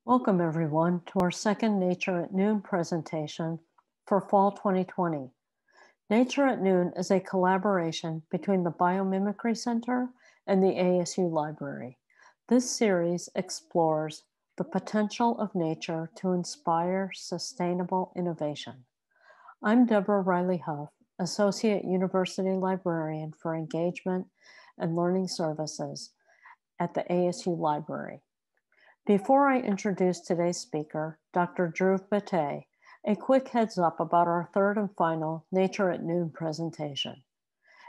Welcome everyone to our second Nature at Noon presentation for fall 2020. Nature at Noon is a collaboration between the Biomimicry Center and the ASU Library. This series explores the potential of nature to inspire sustainable innovation. I'm Deborah Riley Huff, Associate University Librarian for Engagement and Learning Services at the ASU Library. Before I introduce today's speaker, Dr. Dhruv Batte, a quick heads up about our third and final Nature at Noon presentation.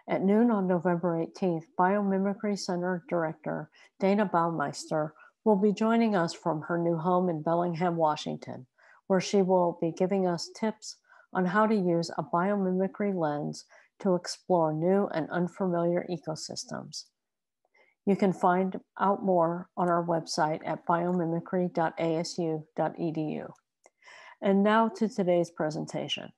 At noon on November 18th, Biomimicry Center Director Dana Baumeister will be joining us from her new home in Bellingham, Washington, where she will be giving us tips on how to use a biomimicry lens to explore new and unfamiliar ecosystems. You can find out more on our website at biomimicry.asu.edu. And now to today's presentation.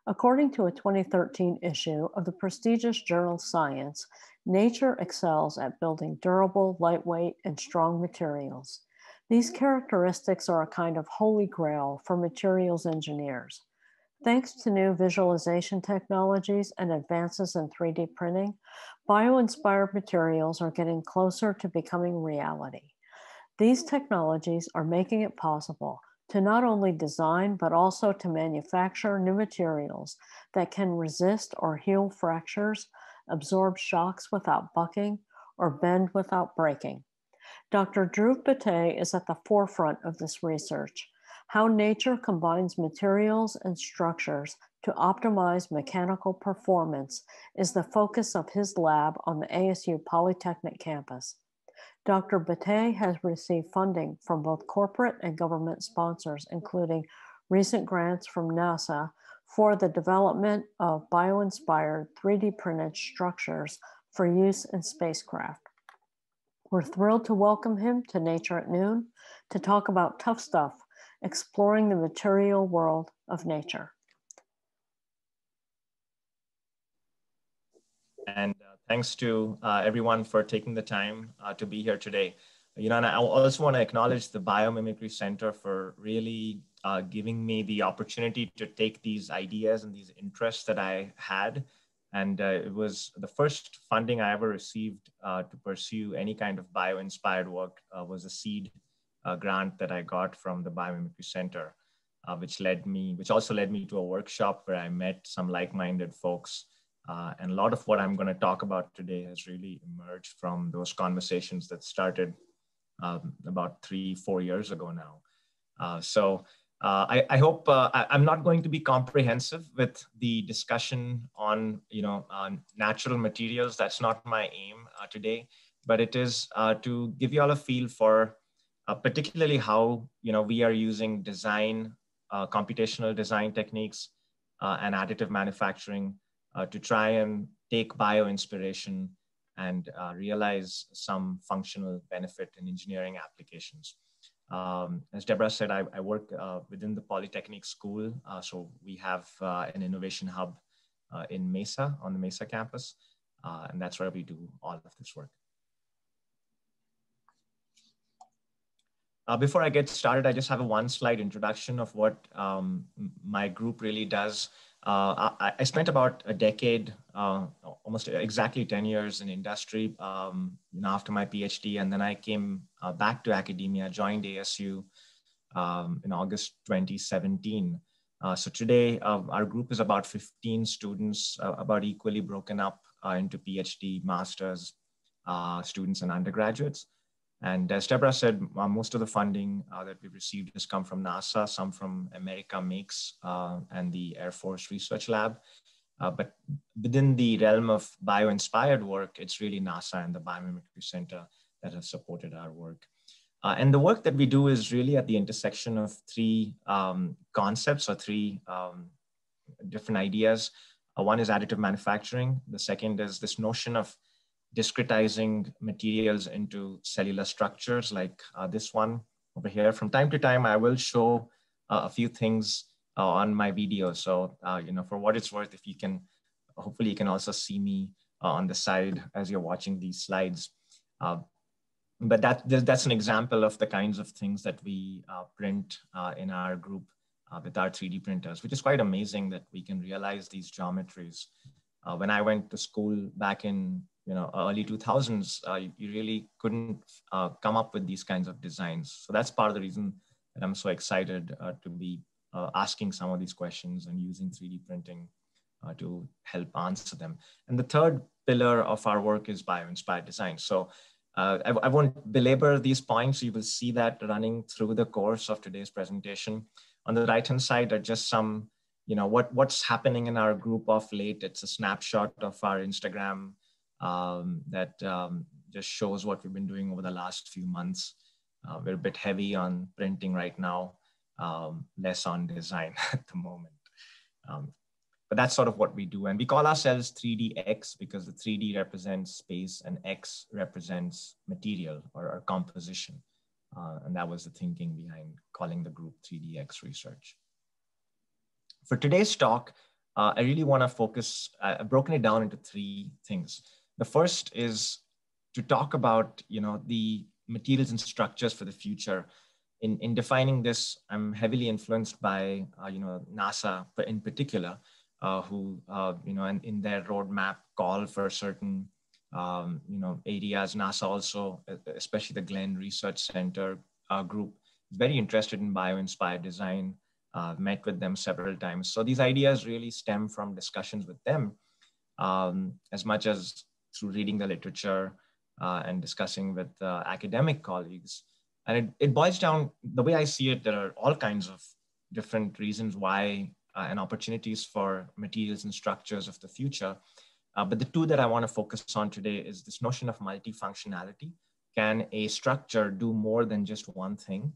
According to a 2013 issue of the prestigious journal Science, nature excels at building durable, lightweight, and strong materials. These characteristics are a kind of holy grail for materials engineers. Thanks to new visualization technologies and advances in 3D printing, bio-inspired materials are getting closer to becoming reality. These technologies are making it possible to not only design, but also to manufacture new materials that can resist or heal fractures, absorb shocks without bucking, or bend without breaking. Dr. Dhruv Batte is at the forefront of this research. How nature combines materials and structures to optimize mechanical performance is the focus of his lab on the ASU Polytechnic campus. Dr. Batte has received funding from both corporate and government sponsors, including recent grants from NASA for the development of bio-inspired 3D printed structures for use in spacecraft. We're thrilled to welcome him to Nature at Noon to talk about tough stuff, exploring the material world of nature. And thanks to everyone for taking the time to be here today. And I also want to acknowledge the Biomimicry Center for really giving me the opportunity to take these ideas and these interests that I had. And it was the first funding I ever received to pursue any kind of bio-inspired work was a seed grant that I got from the Biomimicry Center, which also led me to a workshop where I met some like-minded folks. And a lot of what I'm going to talk about today has really emerged from those conversations that started about 3-4 years ago now. I hope I'm not going to be comprehensive with the discussion on natural materials. That's not my aim today, but it is to give you all a feel for particularly how we are using design, computational design techniques, and additive manufacturing to try and take bio-inspiration and realize some functional benefit in engineering applications. As Deborah said, I work within the Polytechnic School. So we have an innovation hub in Mesa, on the Mesa campus. And that's where we do all of this work. Before I get started, I just have a one-slide introduction of what my group really does. I spent about a decade, almost exactly 10 years in industry after my PhD, and then I came back to academia, joined ASU in August 2017. So today, our group is about 15 students, about equally broken up into PhD, master's students, and undergraduates. And as Deborah said, most of the funding that we've received has come from NASA, some from America Makes and the Air Force Research Lab. But within the realm of bio-inspired work, it's really NASA and the Biomimicry Center that have supported our work. And the work that we do is really at the intersection of three concepts or three different ideas. One is additive manufacturing. The second is this notion of discretizing materials into cellular structures like this one over here. From time to time, I will show a few things on my video. So, for what it's worth, if you can, hopefully you can also see me on the side as you're watching these slides. but that's an example of the kinds of things that we print in our group with our 3D printers, which is quite amazing that we can realize these geometries. When I went to school back in early 2000s, you really couldn't come up with these kinds of designs. So that's part of the reason that I'm so excited to be asking some of these questions and using 3D printing to help answer them. And the third pillar of our work is bio-inspired design. So I won't belabor these points. You will see that running through the course of today's presentation. On the right-hand side are just some, what's happening in our group of late. It's a snapshot of our Instagram that just shows what we've been doing over the last few months. We're a bit heavy on printing right now, less on design at the moment. But that's sort of what we do. And we call ourselves 3DX because the 3D represents space and X represents material or composition. And that was the thinking behind calling the group 3DX Research. For today's talk, I really want to focus, I've broken it down into three things. The first is to talk about, the materials and structures for the future. In defining this, I'm heavily influenced by, NASA in particular, who, in their roadmap call for certain, areas. NASA also, especially the Glenn Research Center group, is very interested in bio-inspired design. Met with them several times. So these ideas really stem from discussions with them, as much as through reading the literature and discussing with academic colleagues. And it boils down, the way I see it, there are all kinds of different reasons why and opportunities for materials and structures of the future. But the two that I want to focus on today is this notion of multifunctionality. Can a structure do more than just one thing?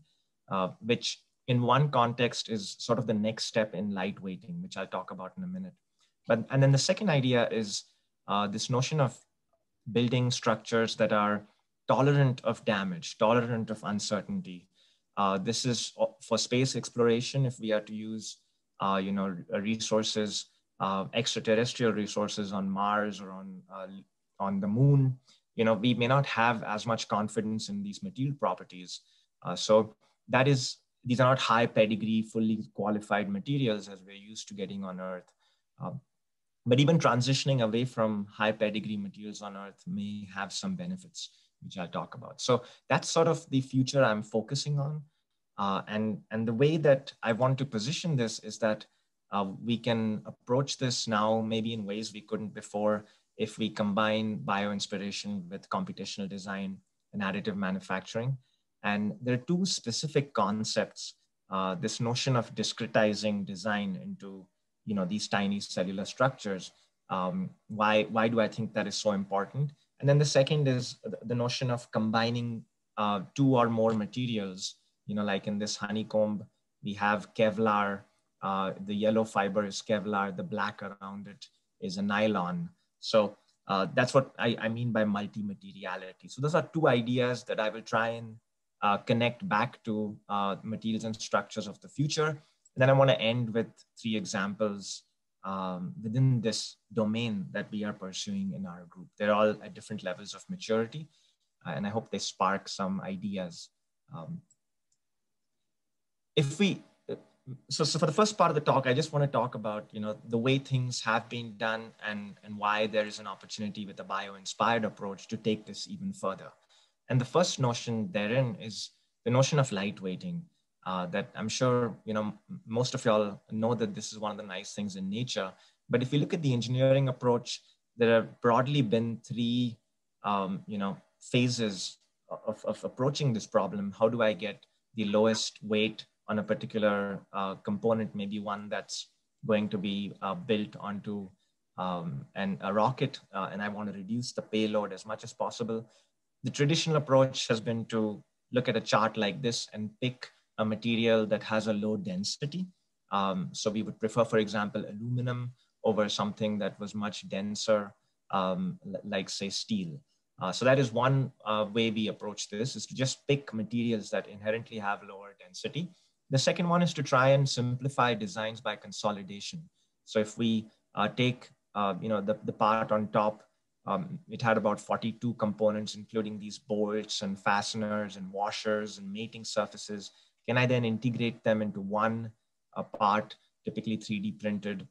Which in one context is sort of the next step in lightweighting, which I'll talk about in a minute. And then the second idea is this notion of building structures that are tolerant of damage, tolerant of uncertainty. This is for space exploration. If we are to use resources, extraterrestrial resources on Mars or on the moon, we may not have as much confidence in these material properties. So these are not high pedigree, fully qualified materials as we're used to getting on Earth. But even transitioning away from high pedigree materials on Earth may have some benefits, which I'll talk about. So that's sort of the future I'm focusing on. And the way that I want to position this is that we can approach this now maybe in ways we couldn't before if we combine bio-inspiration with computational design and additive manufacturing. And there are two specific concepts, this notion of discretizing design into these tiny cellular structures. Why do I think that is so important? And then the second is the notion of combining two or more materials. Like in this honeycomb, we have Kevlar, the yellow fiber is Kevlar, the black around it is a nylon. So that's what I mean by multi-materiality. So those are two ideas that I will try and connect back to materials and structures of the future. And then I want to end with three examples within this domain that we are pursuing in our group. They're all at different levels of maturity, and I hope they spark some ideas. So for the first part of the talk, I just want to talk about the way things have been done and why there is an opportunity with a bio-inspired approach to take this even further. And the first notion therein is the notion of lightweighting. That I'm sure most of y'all know that this is one of the nice things in nature. But if you look at the engineering approach, there have broadly been three phases of approaching this problem. How do I get the lowest weight on a particular component, maybe one that's going to be built onto a rocket, and I want to reduce the payload as much as possible. The traditional approach has been to look at a chart like this and pick a material that has a low density. So we would prefer, for example, aluminum over something that was much denser, like say steel. So that is one way we approach this, is to just pick materials that inherently have lower density. The second one is to try and simplify designs by consolidation. So if we take the part on top It had about 42 components, including these bolts and fasteners and washers and mating surfaces. Can I then integrate them into one part, typically 3D printed,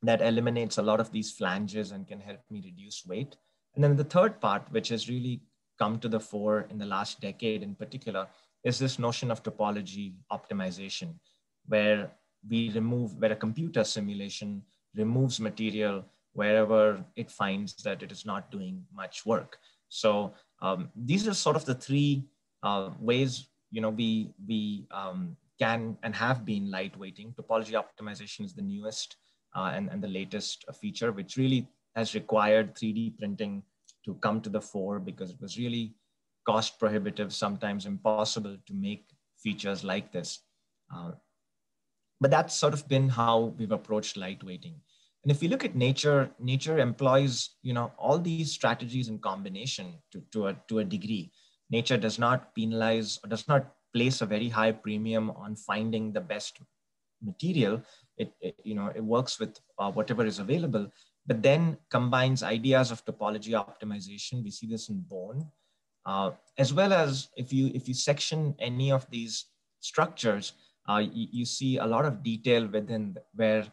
that eliminates a lot of these flanges and can help me reduce weight? And then the third part, which has really come to the fore in the last decade in particular, is this notion of topology optimization, where where a computer simulation removes material wherever it finds that it is not doing much work. So these are sort of the three ways, we can and have been lightweighting. Topology optimization is the newest and the latest feature, which really has required 3D printing to come to the fore because it was really cost prohibitive, sometimes impossible to make features like this. But that's sort of been how we've approached lightweighting. And if you look at nature, nature employs, all these strategies in combination to a degree. Nature does not penalize or does not place a very high premium on finding the best material. It works with whatever is available, but then combines ideas of topology optimization. We see this in bone, as well as if you section any of these structures, you see a lot of detail within where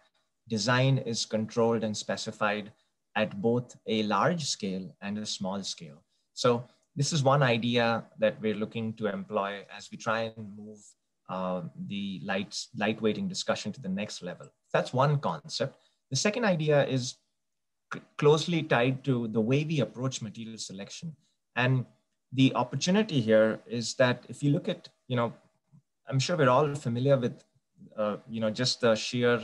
design is controlled and specified at both a large scale and a small scale. So this is one idea that we're looking to employ as we try and move the lightweighting discussion to the next level. That's one concept. The second idea is closely tied to the way we approach material selection. And the opportunity here is that if you look at, I'm sure we're all familiar with, just the sheer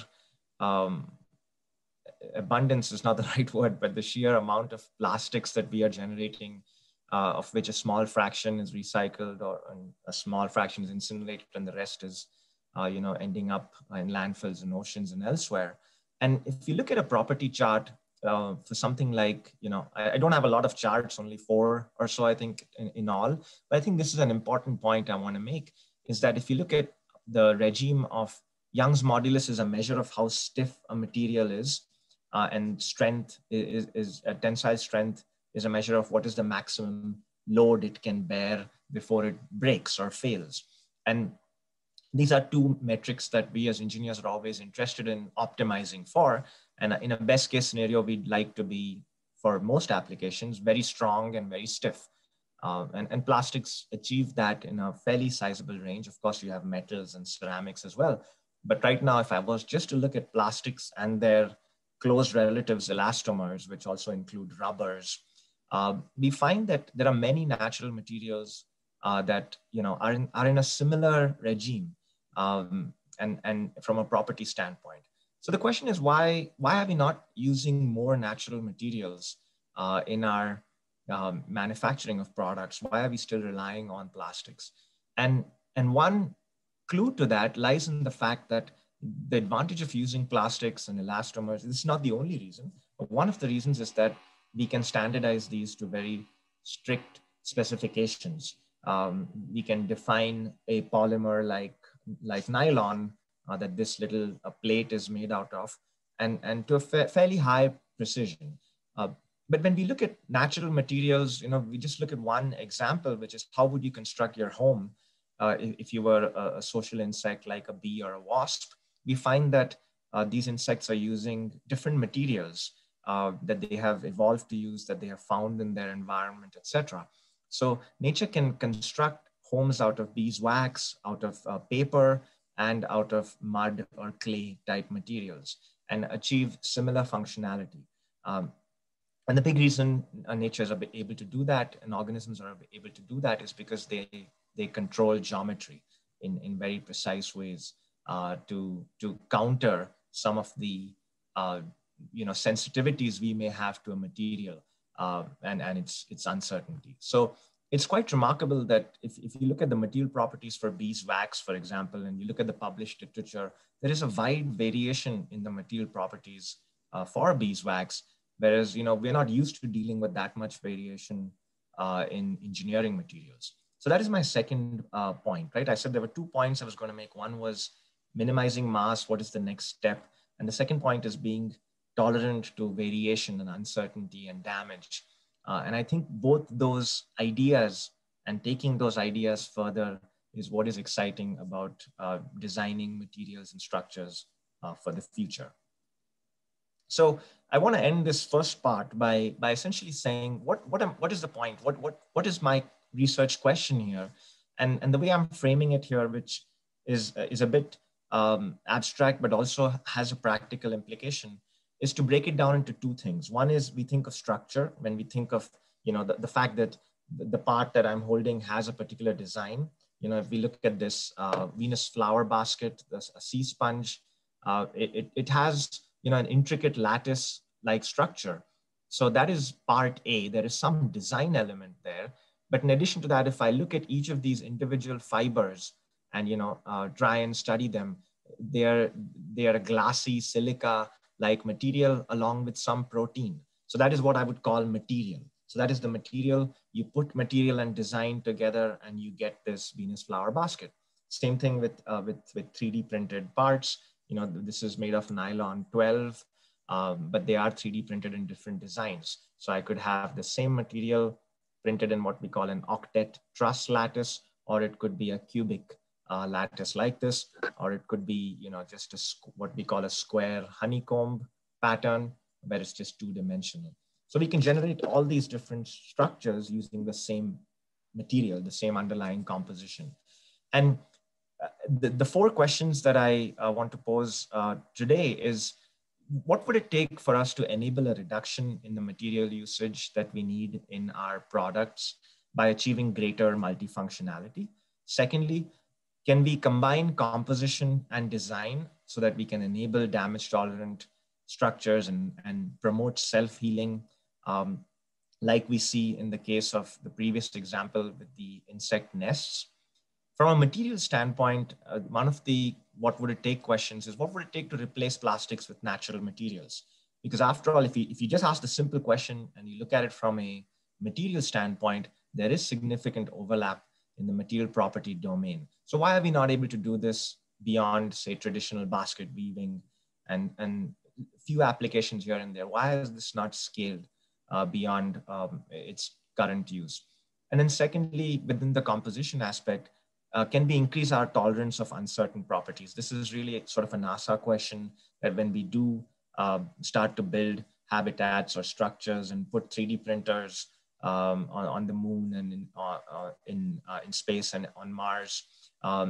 abundance is not the right word, but the sheer amount of plastics that we are generating, of which a small fraction is recycled or a small fraction is incinerated and the rest is, ending up in landfills and oceans and elsewhere. And if you look at a property chart for something like, I don't have a lot of charts, only 4 or so, I think, in all, but I think this is an important point I want to make, is that if you look at the regime of Young's modulus is a measure of how stiff a material is, and strength is a tensile strength is a measure of what is the maximum load it can bear before it breaks or fails. And these are two metrics that we as engineers are always interested in optimizing for. And in a best case scenario, we'd like to be, for most applications, very strong and very stiff. And plastics achieve that in a fairly sizable range. Of course, you have metals and ceramics as well. But right now, if I was just to look at plastics and their close relatives, elastomers, which also include rubbers, we find that there are many natural materials that are in a similar regime, and from a property standpoint. So the question is, why are we not using more natural materials in our manufacturing of products? Why are we still relying on plastics? And one clue to that lies in the fact that the advantage of using plastics and elastomers, this is not the only reason, but one of the reasons is that we can standardize these to very strict specifications. We can define a polymer like nylon that this little plate is made out of, and to a fairly high precision. But when we look at natural materials, we just look at one example, which is how would you construct your home if you were a social insect like a bee or a wasp. We find that these insects are using different materials that they have evolved to use, that they have found in their environment, etc. So nature can construct homes out of beeswax, out of paper, and out of mud or clay type materials and achieve similar functionality. And the big reason nature is able to do that and organisms are able to do that is because they control geometry in very precise ways to counter some of the sensitivities we may have to a material and its uncertainty. So it's quite remarkable that if you look at the material properties for beeswax, for example, and you look at the published literature, there is a wide variation in the material properties for beeswax, whereas we're not used to dealing with that much variation in engineering materials. So that is my second point, right? I said there were 2 points I was going to make. One was minimizing mass. What is the next step? And the second point is being tolerant to variation and uncertainty and damage. And I think both those ideas and taking those ideas further is what is exciting about designing materials and structures for the future. So I want to end this first part by essentially saying what is the point? What is my research question here? And the way I'm framing it here, which is a bit abstract, but also has a practical implication, is to break it down into two things. One is we think of structure when we think of, you know, the fact that the part that I'm holding has a particular design. You know, if we look at this Venus flower basket, this a sea sponge, it has, you know, an intricate lattice-like structure. So that is part A. There is some design element there. But in addition to that, if I look at each of these individual fibers and, you know, try and study them, they are a glassy silica-like material along with some protein. So that is what I would call material. So that is the material. You put material and design together and you get this Venus flower basket. Same thing with 3D printed parts. You know, this is made of nylon 12, but they are 3D printed in different designs. So I could have the same material printed in what we call an octet truss lattice, or it could be a cubic lattice like this, or it could be, you know, just what we call a square honeycomb pattern, where it's just two-dimensional. So we can generate all these different structures using the same material, the same underlying composition. And the four questions that I want to pose today is, what would it take for us to enable a reduction in the material usage that we need in our products by achieving greater multifunctionality? Secondly, can we combine composition and design so that we can enable damage tolerant structures and promote self-healing, like we see in the case of the previous example with the insect nests? From a material standpoint, one of the what would it take questions is, what would it take to replace plastics with natural materials? Because after all, if you just ask the simple question and you look at it from a material standpoint, there is significant overlap in the material property domain. So why are we not able to do this beyond, say, traditional basket weaving and a few applications here and there? Why is this not scaled beyond its current use? And then secondly, within the composition aspect, can we increase our tolerance of uncertain properties? This is really sort of a NASA question, that when we do start to build habitats or structures and put 3D printers on the moon and in space and on Mars,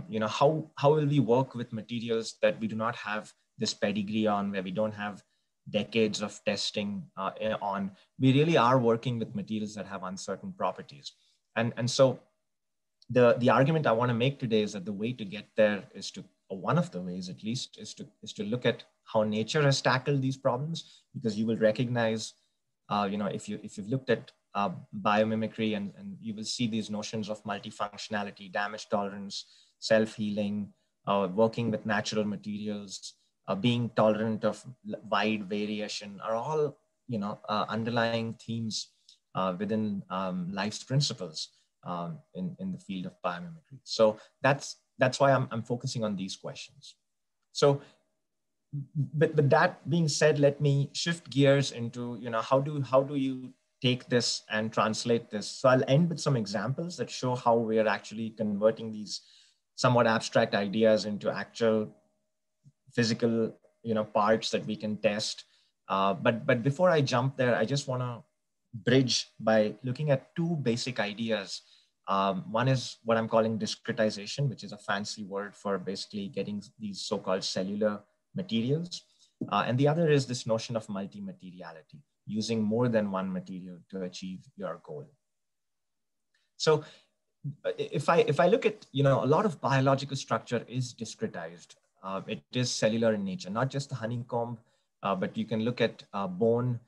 you know, how will we work with materials that we do not have this pedigree on, where we don't have decades of testing on? We really are working with materials that have uncertain properties. And so the argument I want to make today is that the way to get there is to, or one of the ways at least, is to look at how nature has tackled these problems, because you will recognize, you know, if you've looked at biomimicry, and you will see these notions of multifunctionality, damage tolerance, self-healing, working with natural materials, being tolerant of wide variation, are all, you know, underlying themes within life's principles in the field of biomimicry. So that's why I'm focusing on these questions. So, but with that being said, let me shift gears into, you know, how do you take this and translate this? So I'll end with some examples that show how we are actually converting these somewhat abstract ideas into actual physical, you know, parts that we can test. But before I jump there, I just want to bridge by looking at two basic ideas. One is what I'm calling discretization, which is a fancy word for basically getting these so-called cellular materials. And the other is this notion of multi-materiality, using more than one material to achieve your goal. So if I look at, you know, a lot of biological structure is discretized. It is cellular in nature, not just the honeycomb, but you can look at bone.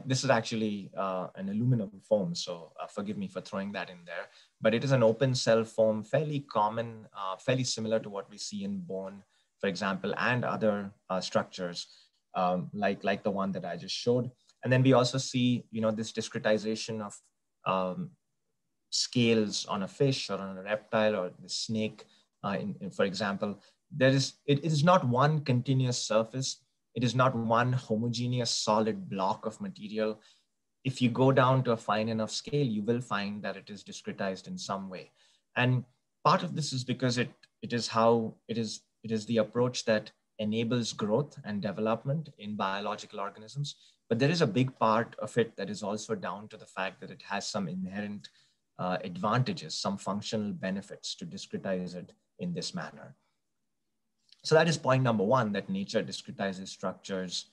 This is actually an aluminum foam, so forgive me for throwing that in there. But it is an open cell foam, fairly common, fairly similar to what we see in bone, for example, and other structures like the one that I just showed. And then we also see, you know, this discretization of scales on a fish or on a reptile or the snake, for example. It is not one continuous surface. it is not one homogeneous solid block of material. If you go down to a fine enough scale, you will find that it is discretized in some way. And part of this is because it is the approach that enables growth and development in biological organisms. But there is a big part of it that is also down to the fact that it has some inherent advantages, some functional benefits to discretize it in this manner. So that is point number one, that nature discretizes structures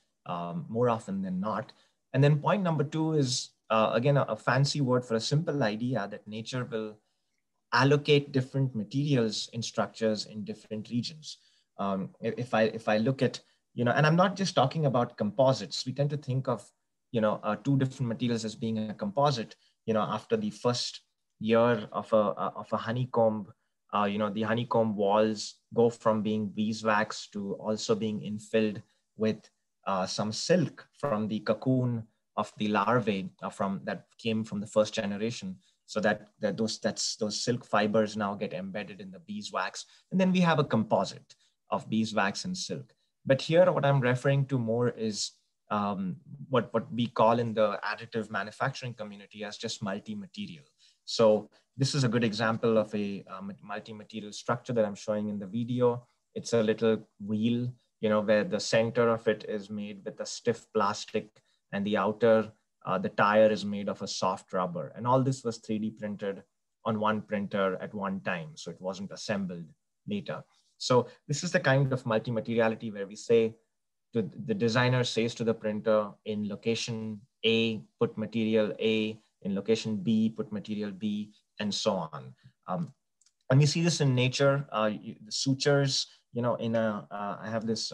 more often than not. And then point number two is, again, a fancy word for a simple idea that nature will allocate different materials in structures in different regions. If I look at, and I'm not just talking about composites. We tend to think of, two different materials as being a composite. After the first year of a honeycomb, the honeycomb walls go from being beeswax to also being infilled with some silk from the cocoon of the larvae that came from the first generation. So that those silk fibers now get embedded in the beeswax. And then we have a composite of beeswax and silk. But here, what I'm referring to more is what we call in the additive manufacturing community as just multi-material. So this is a good example of a multi-material structure that I'm showing in the video. It's a little wheel, where the center of it is made with a stiff plastic, and the outer, the tire is made of a soft rubber. And all this was 3D printed on one printer at one time. So it wasn't assembled later. So this is the kind of multi-materiality where we say, the designer says to the printer, in location A, put material A, in location B, put material B, and so on. And we see this in nature, the sutures, I have this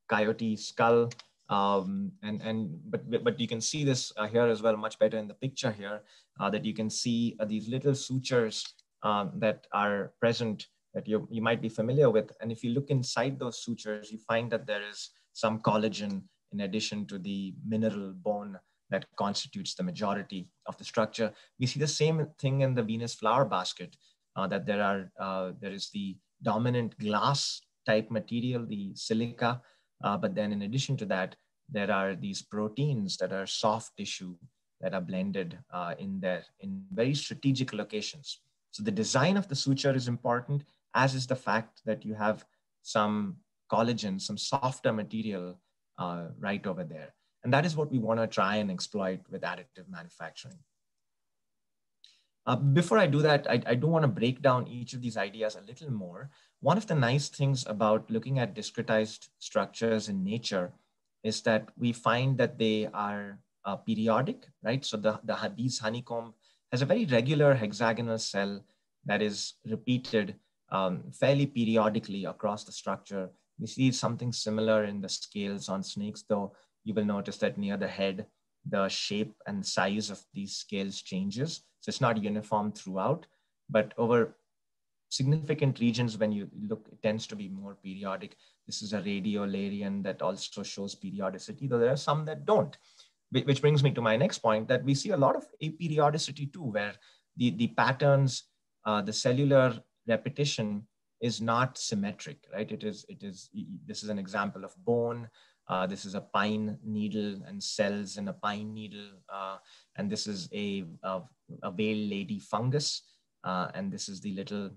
coyote skull, but you can see this here as well, much better in the picture here, that you can see these little sutures that are present that you might be familiar with. And if you look inside those sutures, you find that there is some collagen in addition to the mineral bone that constitutes the majority of the structure. We see the same thing in the Venus flower basket, that there is the dominant glass type material, the silica, but then in addition to that, there are these proteins that are soft tissue that are blended in very strategic locations. So the design of the suture is important, as is the fact that you have some collagen, some softer material right over there. And that is what we want to try and exploit with additive manufacturing. Before I do that, I do want to break down each of these ideas a little more. One of the nice things about looking at discretized structures in nature is that we find that they are periodic, right? So the bee's honeycomb has a very regular hexagonal cell that is repeated fairly periodically across the structure. We see something similar in the scales on snakes, though you will notice that near the head, the shape and size of these scales changes. So it's not uniform throughout, but over significant regions, when you look, it tends to be more periodic. This is a radiolarian that also shows periodicity, though there are some that don't. Which brings me to my next point, that we see a lot of aperiodicity too, where the patterns, the cellular repetition is not symmetric, right? This is an example of bone. This is a pine needle and cells in a pine needle. And this is a whale lady fungus. And this is the little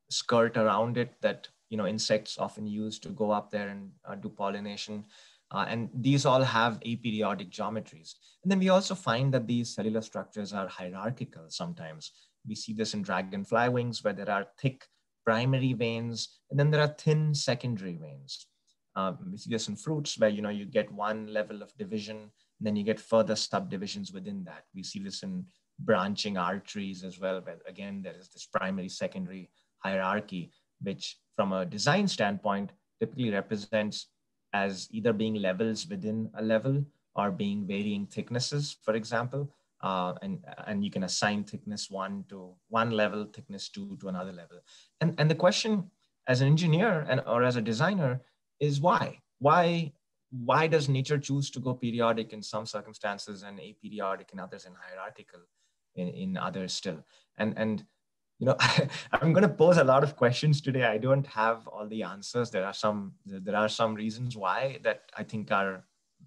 skirt around it that insects often use to go up there and do pollination. And these all have aperiodic geometries. And then we also find that these cellular structures are hierarchical sometimes. We see this in dragonfly wings, where there are thick primary veins, and then there are thin secondary veins. We see this in fruits, where you get one level of division, and then you get further subdivisions within that. We see this in branching arteries as well, where again, there is this primary, secondary hierarchy, which from a design standpoint, typically represents as either being levels within a level or being varying thicknesses, for example. And you can assign thickness 1 to one level, thickness 2 to another level. And the question as an engineer or as a designer is why? Why does nature choose to go periodic in some circumstances and aperiodic in others, and hierarchical in others still? And I'm going to pose a lot of questions today. I don't have all the answers. There are some reasons why that I think are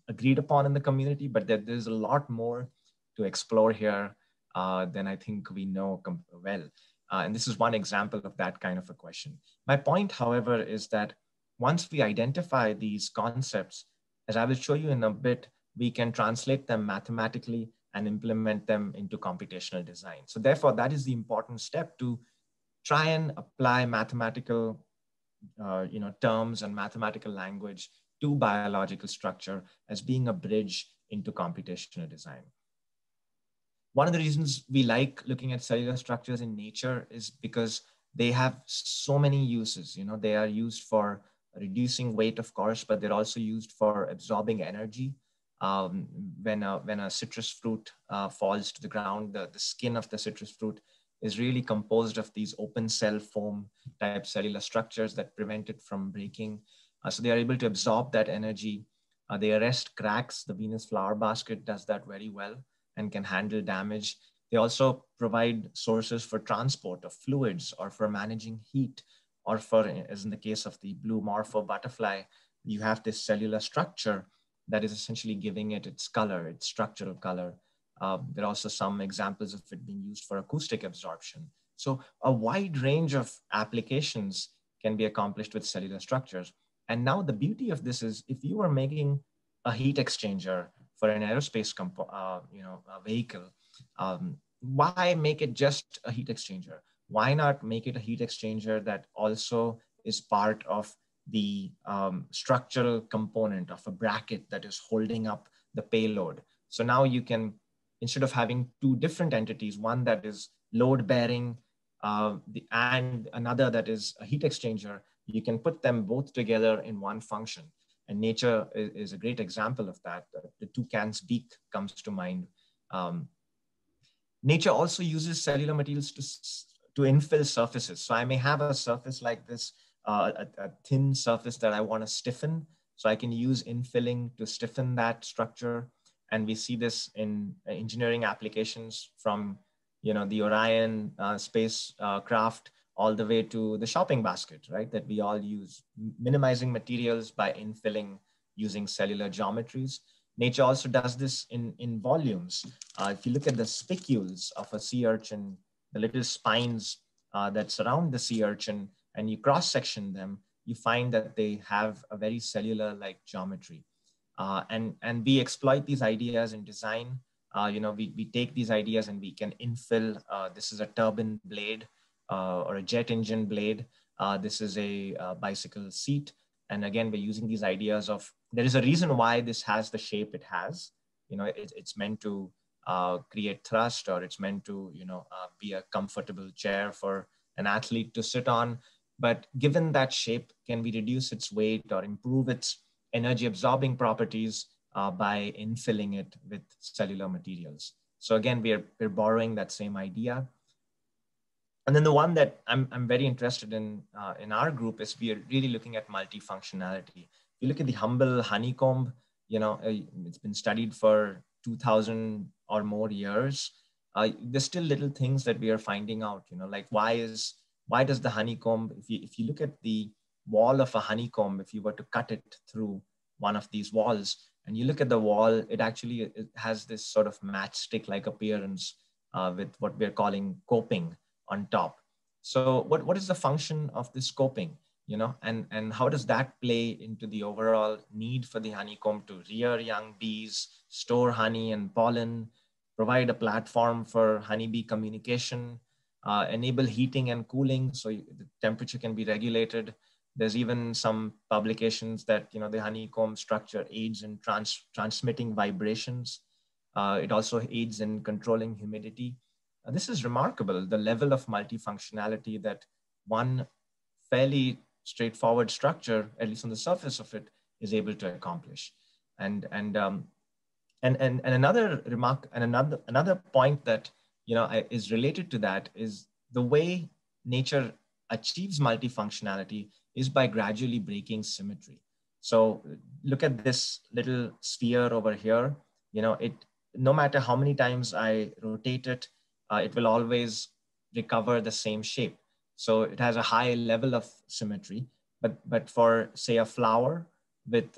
agreed upon in the community, but there's a lot more to explore here than I think we know well. And this is one example of that kind of a question. My point, however, is that once we identify these concepts, as I will show you in a bit, we can translate them mathematically and implement them into computational design. So therefore, that is the important step, to try and apply mathematical terms and mathematical language to biological structure as being a bridge into computational design. One of the reasons we like looking at cellular structures in nature is because they have so many uses. They are used for reducing weight, of course, but they're also used for absorbing energy. When a citrus fruit falls to the ground, the skin of the citrus fruit is really composed of these open cell foam type cellular structures that prevent it from breaking. So they are able to absorb that energy. They arrest cracks. The Venus flower basket does that very well and can handle damage. They also provide sources for transport of fluids or for managing heat, or for, as in the case of the blue morpho butterfly, you have this cellular structure that is essentially giving it its color, its structural color. There are also some examples of it being used for acoustic absorption. So a wide range of applications can be accomplished with cellular structures. And now the beauty of this is, if you are making a heat exchanger for an aerospace a vehicle, why make it just a heat exchanger? Why not make it a heat exchanger that also is part of the structural component of a bracket that is holding up the payload? So now you can, instead of having two different entities, one that is load bearing and another that is a heat exchanger, you can put them both together in one function. And nature is a great example of that. The toucan's beak comes to mind. Nature also uses cellular materials to infill surfaces. So I may have a surface like this, a thin surface that I want to stiffen. So I can use infilling to stiffen that structure. And we see this in engineering applications, from the Orion spacecraft all the way to the shopping basket, right? That we all use, minimizing materials by infilling using cellular geometries. Nature also does this in volumes. If you look at the spicules of a sea urchin, the little spines that surround the sea urchin, and you cross-section them, you find that they have a very cellular-like geometry. And we exploit these ideas in design. We take these ideas and we can infill. This is a turbine blade or a jet engine blade. This is a bicycle seat. And again, we're using these ideas of, there is a reason why this has the shape it has. It's meant to create thrust, or it's meant to, be a comfortable chair for an athlete to sit on. But given that shape, can we reduce its weight or improve its energy absorbing properties by infilling it with cellular materials? So again, we're borrowing that same idea. And then the one that I'm very interested in our group is, we are really looking at multifunctionality. If you look at the humble honeycomb, it's been studied for 2,000 or more years. There's still little things that we are finding out, like why does the honeycomb, if you look at the wall of a honeycomb, if you were to cut it through one of these walls and you look at the wall, it has this sort of matchstick-like appearance with what we're calling coping on top. So what is the function of this coping, and how does that play into the overall need for the honeycomb to rear young bees, store honey and pollen, provide a platform for honeybee communication, enable heating and cooling so the temperature can be regulated. There's even some publications that the honeycomb structure aids in transmitting vibrations. It also aids in controlling humidity. This is remarkable, the level of multifunctionality that one fairly straightforward structure, at least on the surface of it, is able to accomplish. And another remark, and another point that is related to that is the way nature achieves multifunctionality is by gradually breaking symmetry. So look at this little sphere over here. No matter how many times I rotate it, it will always recover the same shape. So it has a high level of symmetry, but for say a flower with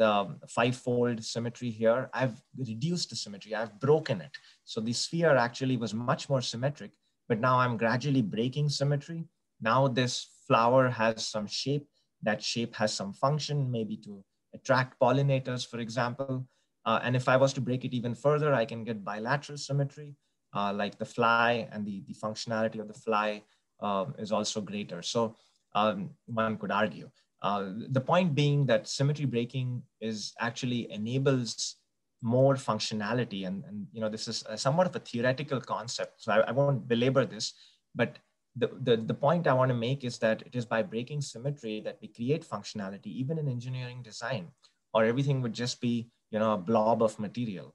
five-fold symmetry here, I've reduced the symmetry, I've broken it. So the sphere actually was much more symmetric, but now I'm gradually breaking symmetry. Now this flower has some shape. That shape has some function, maybe to attract pollinators, for example. And if I was to break it even further, I can get bilateral symmetry, like the fly, and the functionality of the fly is also greater. So one could argue. The point being that symmetry breaking is actually enables more functionality. And this is somewhat of a theoretical concept, so I won't belabor this, but the point I want to make is that it is by breaking symmetry that we create functionality, even in engineering design, or everything would just be a blob of material.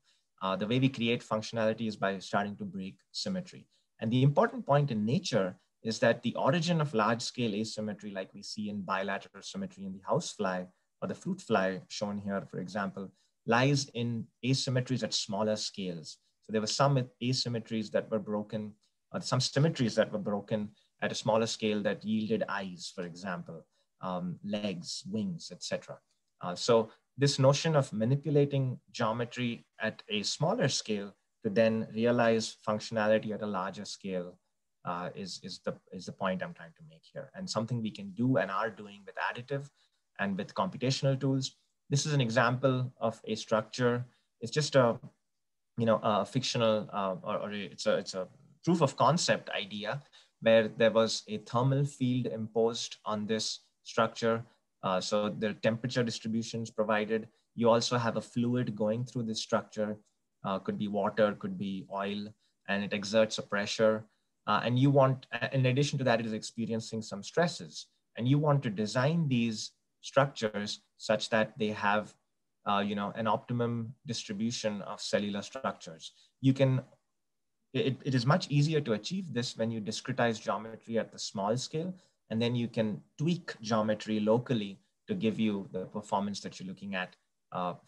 The way we create functionality is by starting to break symmetry. And the important point in nature is that the origin of large-scale asymmetry, like we see in bilateral symmetry in the housefly or the fruit fly shown here, for example, lies in asymmetries at smaller scales. So there were some asymmetries that were broken, or some symmetries that were broken at a smaller scale that yielded eyes, for example, legs, wings, etc. So this notion of manipulating geometry at a smaller scale to then realize functionality at a larger scale is the point I'm trying to make here, and something we can do and are doing with additive and with computational tools. This is an example of a structure. It's just a fictional or it's a proof of concept idea where there was a thermal field imposed on this structure. So the temperature distributions provided. You also have a fluid going through this structure. Could be water, could be oil, and it exerts a pressure. And you want, in addition to that, it is experiencing some stresses. And you want to design these structures such that they have an optimum distribution of cellular structures. It is much easier to achieve this when you discretize geometry at the small scale, and then you can tweak geometry locally to give you the performance that you're looking at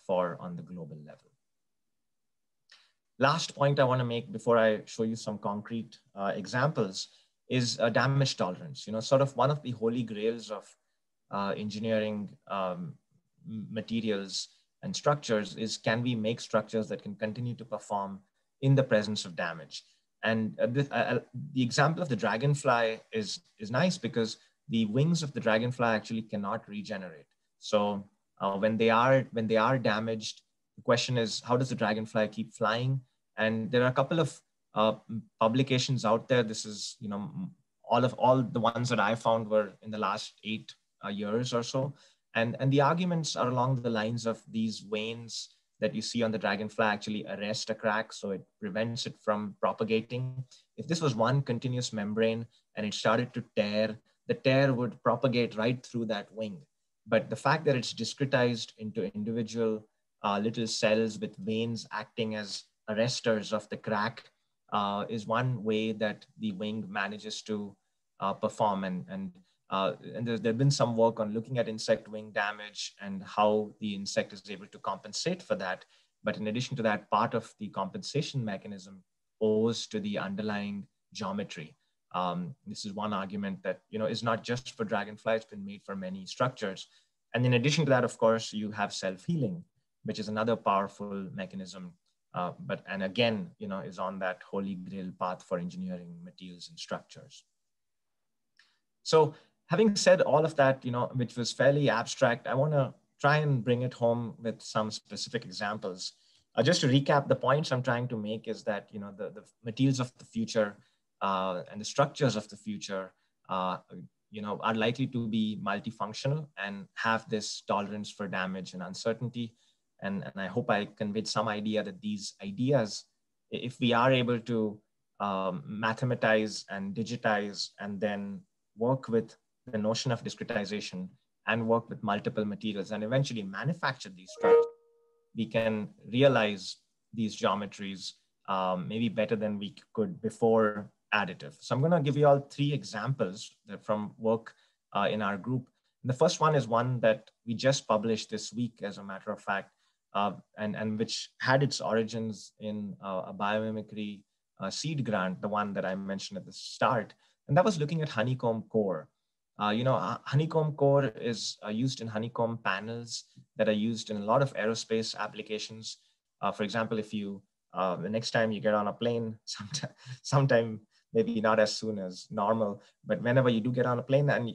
for on the global level. Last point I want to make before I show you some concrete examples is damage tolerance. Sort of one of the holy grails of engineering materials and structures is, can we make structures that can continue to perform in the presence of damage? And the example of the dragonfly is nice because the wings of the dragonfly actually cannot regenerate. So when they are damaged, the question is, how does the dragonfly keep flying? And there are a couple of publications out there. This is, all the ones that I found were in the last 8 years or so. And the arguments are along the lines of these veins that you see on the dragonfly actually arrest a crack, so it prevents it from propagating. If this was one continuous membrane and it started to tear, the tear would propagate right through that wing. But the fact that it's discretized into individual little cells with veins acting as arresters of the crack is one way that the wing manages to perform. And there's been some work on looking at insect wing damage and how the insect is able to compensate for that. But in addition to that, part of the compensation mechanism owes to the underlying geometry. This is one argument that is not just for dragonfly, it's been made for many structures. And in addition to that, of course, you have self-healing, which is another powerful mechanism. And again, is on that holy grail path for engineering materials and structures. So having said all of that, which was fairly abstract, I want to try and bring it home with some specific examples. Just to recap, the points I'm trying to make is that the materials of the future and the structures of the future are likely to be multifunctional and have this tolerance for damage and uncertainty. And I hope I conveyed some idea that these ideas, if we are able to mathematize and digitize and then work with the notion of discretization and work with multiple materials and eventually manufacture these structures, we can realize these geometries maybe better than we could before additive. So I'm going to give you all 3 examples from work in our group. And the first one is one that we just published this week, as a matter of fact, and which had its origins in a biomimicry seed grant, the one that I mentioned at the start. And that was looking at honeycomb core. Honeycomb core is used in honeycomb panels that are used in a lot of aerospace applications. For example, if you the next time you get on a plane, sometime maybe not as soon as normal, but whenever you do get on a plane and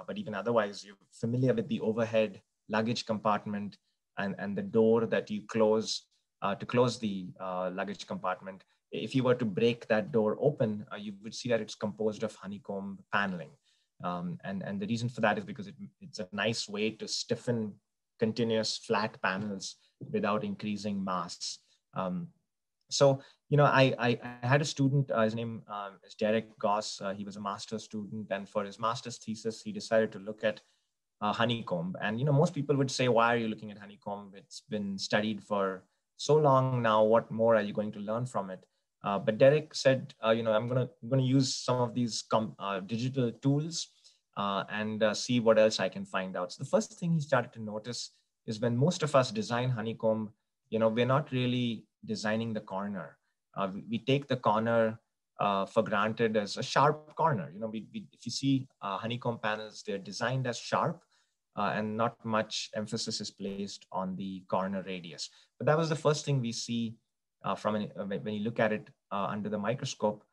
but even otherwise, you're familiar with the overhead luggage compartment and the door that you close to close the luggage compartment. If you were to break that door open, you would see that it's composed of honeycomb paneling. And the reason for that is because it's a nice way to stiffen continuous flat panels without increasing mass. I had a student, his name is Derek Goss. He was a master's student. And for his master's thesis, he decided to look at honeycomb. And, most people would say, why are you looking at honeycomb? It's been studied for so long now. What more are you going to learn from it? But Derek said, I'm going to use some of these digital tools and see what else I can find out. So the first thing he started to notice is when most of us design honeycomb, we're not really designing the corner. We take the corner for granted as a sharp corner. If you see honeycomb panels, they're designed as sharp and not much emphasis is placed on the corner radius. But that was the first thing we see when you look at it under the microscope.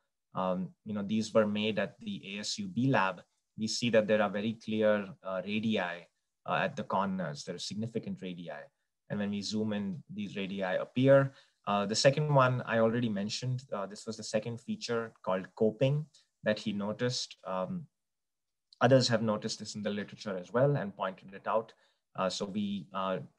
These were made at the ASU B lab. We see that there are very clear radii at the corners. There are significant radii. And when we zoom in, these radii appear. The second one I already mentioned, this was the second feature called coping that he noticed. Others have noticed this in the literature as well and pointed it out. So we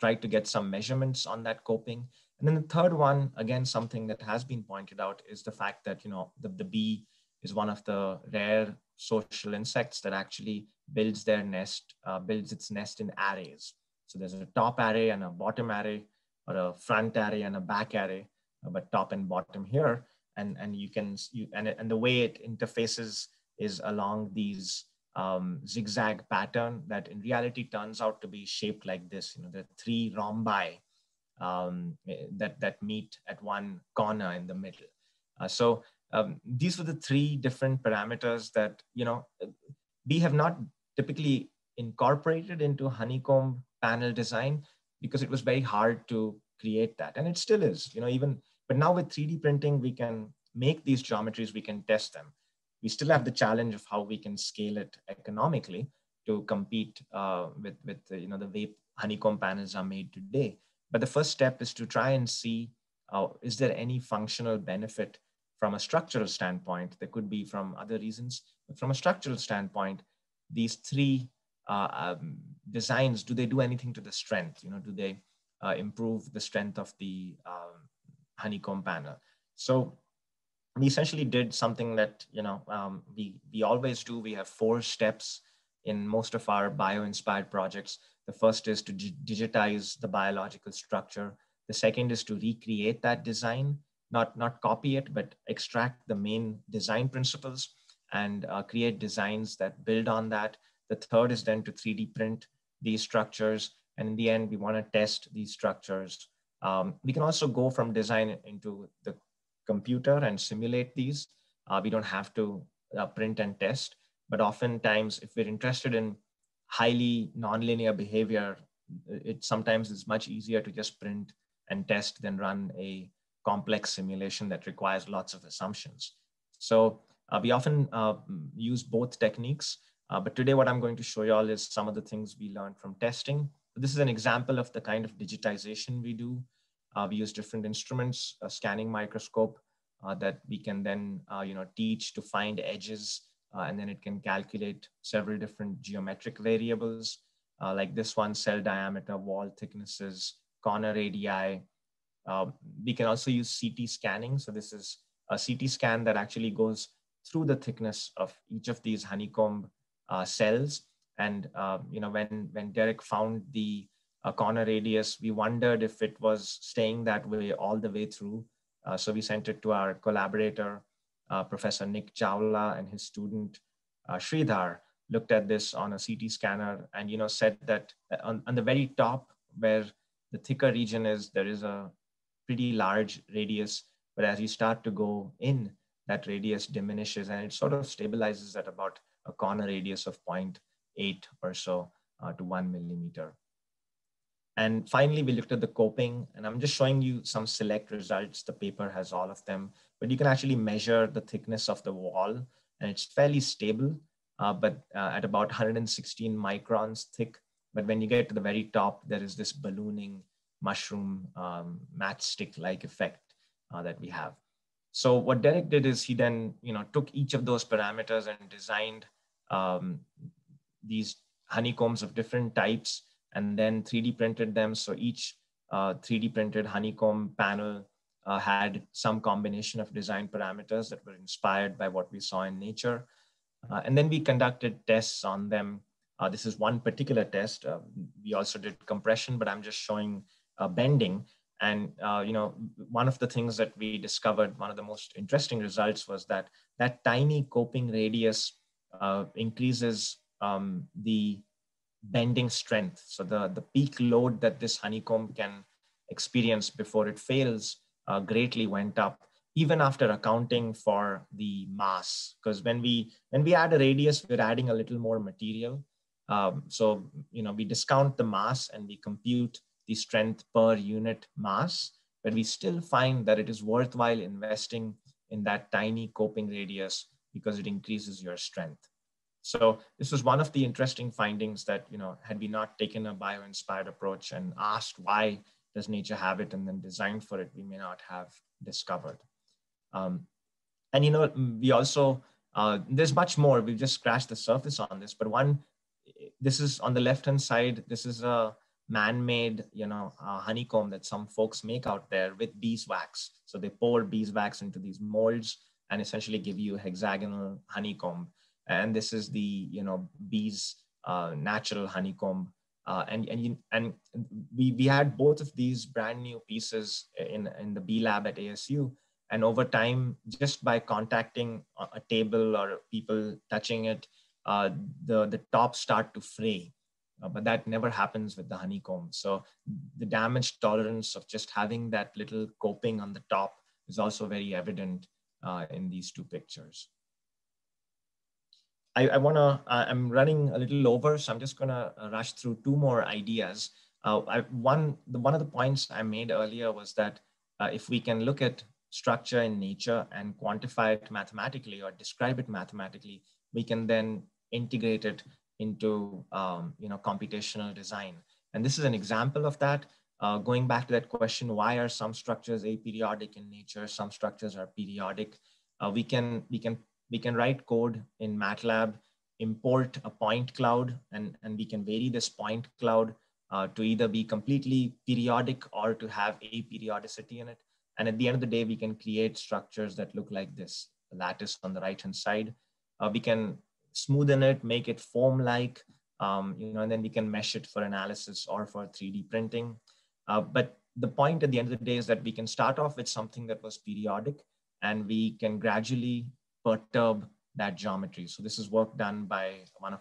tried to get some measurements on that coping. And then the third one, again, something that has been pointed out is the fact that, the bee is one of the rare social insects that actually builds its nest in arrays. So there's a top array and a bottom array, or a front array and a back array, but top and bottom here. And the way it interfaces is along these zigzag pattern that in reality turns out to be shaped like this. There are three rhombi that meet at one corner in the middle. These were the three different parameters that we have not typically incorporated into honeycomb panel design because it was very hard to create that, and it still is. But now with 3D printing, we can make these geometries, we can test them. We still have the challenge of how we can scale it economically to compete with the way honeycomb panels are made today. But the first step is to try and see, is there any functional benefit from a structural standpoint? There could be from other reasons, but from a structural standpoint, these three designs, do they do anything to the strength? Do they improve the strength of the honeycomb panel? So we essentially did something that we always do. We have 4 steps in most of our bio-inspired projects. The first is to digitize the biological structure. The second is to recreate that design, not copy it, but extract the main design principles and create designs that build on that. The third is then to 3D print these structures. And in the end, we want to test these structures. We can also go from design into the computer and simulate these. We don't have to print and test, but oftentimes if we're interested in highly nonlinear behavior, it sometimes is much easier to just print and test than run a complex simulation that requires lots of assumptions. So we often use both techniques, but today what I'm going to show you all is some of the things we learned from testing. This is an example of the kind of digitization we do. We use different instruments, a scanning microscope that we can then teach to find edges, and then it can calculate several different geometric variables, like this one, cell diameter, wall thicknesses, corner radii. We can also use CT scanning. So this is a CT scan that actually goes through the thickness of each of these honeycomb cells. And when Derek found the corner radius, we wondered if it was staying that way all the way through. So we sent it to our collaborator, Professor Nick Chawla, and his student, Sridhar, looked at this on a CT scanner and said that on the very top where the thicker region is, there is a pretty large radius. But as you start to go in, that radius diminishes and it sort of stabilizes at about a corner radius of 0.8 or so to 1 millimeter. And finally, we looked at the coping, and I'm just showing you some select results. The paper has all of them, but you can actually measure the thickness of the wall, and it's fairly stable, but at about 116 microns thick. But when you get to the very top, there is this ballooning mushroom matchstick-like effect that we have. So what Derek did is he then, took each of those parameters and designed these honeycombs of different types, and then 3D printed them. So each 3D printed honeycomb panel had some combination of design parameters that were inspired by what we saw in nature. And then we conducted tests on them. This is one particular test. We also did compression, but I'm just showing bending. And one of the things that we discovered, one of the most interesting results, was that that tiny coping radius increases the bending strength. So the peak load that this honeycomb can experience before it fails greatly went up, even after accounting for the mass. Because when we add a radius, we're adding a little more material. So we discount the mass and we compute the strength per unit mass, but we still find that it is worthwhile investing in that tiny coping radius because it increases your strength. So this was one of the interesting findings that, had we not taken a bio-inspired approach and asked why does nature have it and then designed for it, we may not have discovered. And, we also, there's much more. We've just scratched the surface on this, but this is on the left-hand side. This is a man-made, honeycomb that some folks make out there with beeswax. So they pour beeswax into these molds and essentially give you a hexagonal honeycomb. And this is the, bees' natural honeycomb. And we had both of these brand new pieces in the bee lab at ASU. And over time, just by contacting a table or people touching it, the tops start to fray. But that never happens with the honeycomb. So the damage tolerance of just having that little coping on the top is also very evident in these two pictures. I'm running a little over, so I'm just gonna rush through two more ideas. One of the points I made earlier was that if we can look at structure in nature and quantify it mathematically or describe it mathematically, we can then integrate it into computational design. And this is an example of that. Going back to that question, why are some structures aperiodic in nature? Some structures are periodic. We can write code in MATLAB, import a point cloud, and we can vary this point cloud to either be completely periodic or to have aperiodicity in it. And at the end of the day, we can create structures that look like this, the lattice on the right-hand side. We can smoothen it, make it foam-like, and then we can mesh it for analysis or for 3D printing. But the point at the end of the day is that we can start off with something that was periodic, and we can gradually perturb that geometry. So this is work done by one of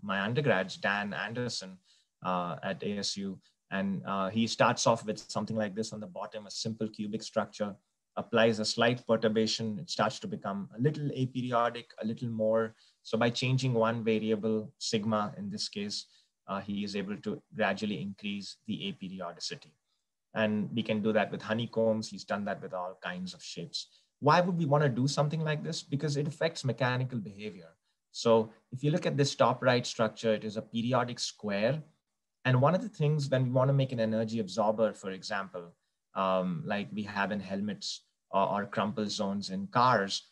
my undergrads, Dan Anderson at ASU. And he starts off with something like this on the bottom, a simple cubic structure, applies a slight perturbation. It starts to become a little aperiodic, a little more. So by changing one variable, sigma in this case, he is able to gradually increase the aperiodicity. And we can do that with honeycombs. He's done that with all kinds of shapes. Why would we want to do something like this? Because it affects mechanical behavior. So if you look at this top right structure, it is a periodic square. And one of the things when we want to make an energy absorber, for example, like we have in helmets or crumple zones in cars,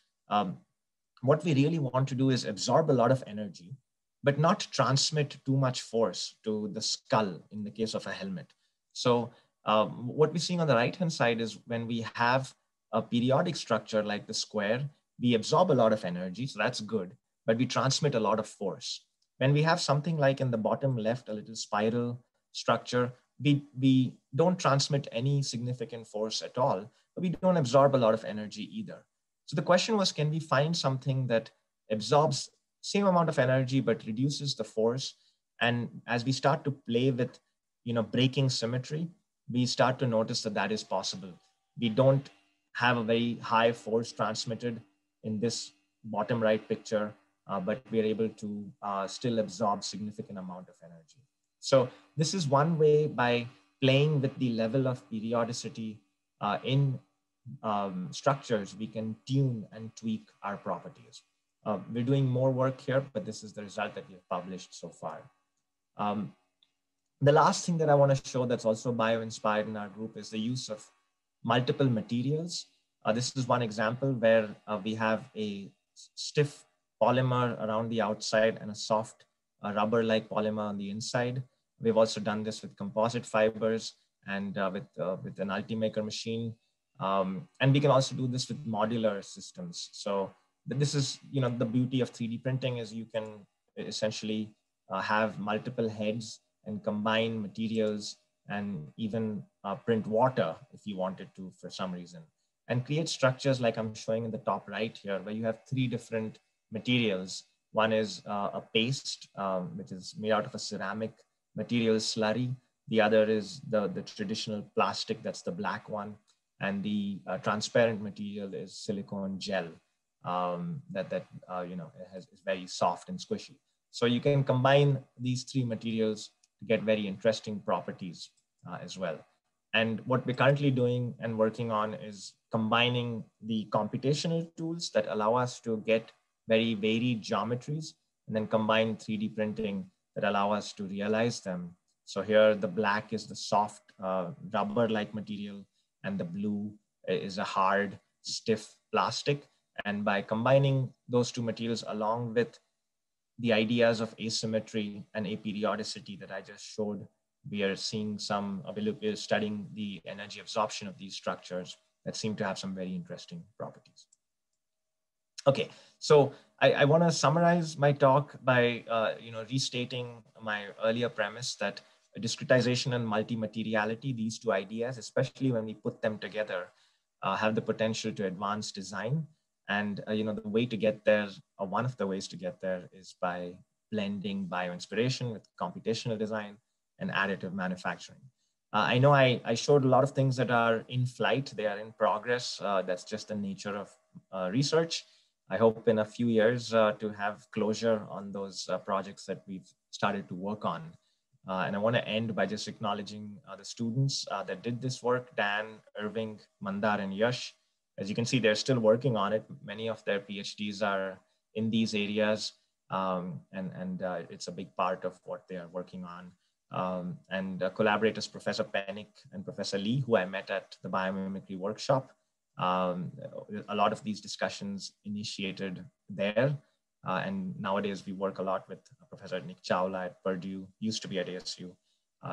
what we really want to do is absorb a lot of energy, but not transmit too much force to the skull in the case of a helmet. So what we're seeing on the right-hand side is when we have a periodic structure like the square, we absorb a lot of energy, so that's good, but we transmit a lot of force. When we have something like in the bottom left, a little spiral structure, we don't transmit any significant force at all, but we don't absorb a lot of energy either. So the question was, can we find something that absorbs same amount of energy, but reduces the force? And as we start to play with, breaking symmetry, we start to notice that that is possible. We don't have a very high force transmitted in this bottom right picture, but we are able to still absorb significant amount of energy. So this is one way, by playing with the level of periodicity in structures, we can tune and tweak our properties. We're doing more work here, but this is the result that we've published so far. The last thing that I want to show that's also bio-inspired in our group is the use of multiple materials. This is one example where we have a stiff polymer around the outside and a soft rubber-like polymer on the inside. We've also done this with composite fibers and with an Ultimaker machine. And we can also do this with modular systems. So this is, the beauty of 3D printing is you can essentially have multiple heads and combine materials and even print water if you wanted to for some reason, and create structures like I'm showing in the top right here, where you have 3 different materials. One is a paste, which is made out of a ceramic material slurry. The other is the traditional plastic, that's the black one. And the transparent material is silicone gel that is very soft and squishy. So you can combine these 3 materials to get very interesting properties as well. And what we're currently doing and working on is combining the computational tools that allow us to get very varied geometries, and then combine 3D printing that allow us to realize them. So here the black is the soft rubber-like material, and the blue is a hard, stiff plastic. And by combining those 2 materials along with the ideas of asymmetry and aperiodicity that I just showed, we are seeing we're studying the energy absorption of these structures that seem to have some very interesting properties. Okay, so I want to summarize my talk by restating my earlier premise that discretization and multi-materiality, these 2 ideas, especially when we put them together, have the potential to advance design. And the way to get there, or one of the ways to get there, is by blending bio-inspiration with computational design and additive manufacturing. I know I showed a lot of things that are in flight, they are in progress. That's just the nature of research. I hope in a few years to have closure on those projects that we've started to work on. And I want to end by just acknowledging the students that did this work: Dan, Irving, Mandar, and Yash. As you can see, they're still working on it. Many of their PhDs are in these areas, and it's a big part of what they are working on. And collaborators, Professor Pennick and Professor Lee, who I met at the biomimicry workshop. A lot of these discussions initiated there. And nowadays we work a lot with Professor Nick Chawla at Purdue, used to be at ASU.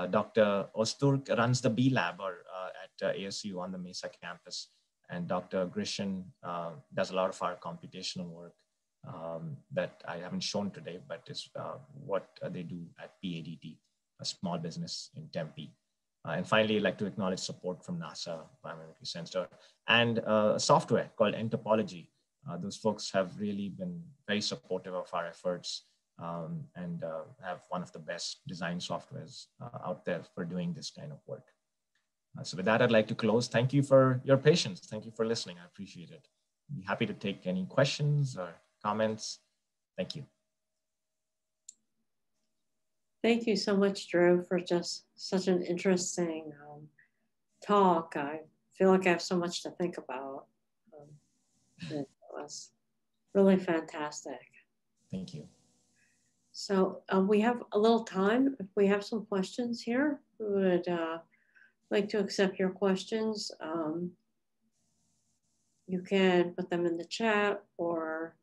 Dr. Osturk runs the B Lab at ASU on the Mesa campus. And Dr. Grishin does a lot of our computational work that I haven't shown today, but is what they do at PADT, a small business in Tempe. And finally, I'd like to acknowledge support from NASA Biomimicry Center and a software called Entopology. Those folks have really been very supportive of our efforts and have one of the best design softwares out there for doing this kind of work. So with that, I'd like to close. Thank you for your patience. Thank you for listening. I appreciate it. I'd be happy to take any questions or comments. Thank you. Thank you so much, Drew, for just such an interesting talk. I feel like I have so much to think about. It was really fantastic. Thank you. So we have a little time. If we have some questions here, we would like to accept your questions. You can put them in the chat, or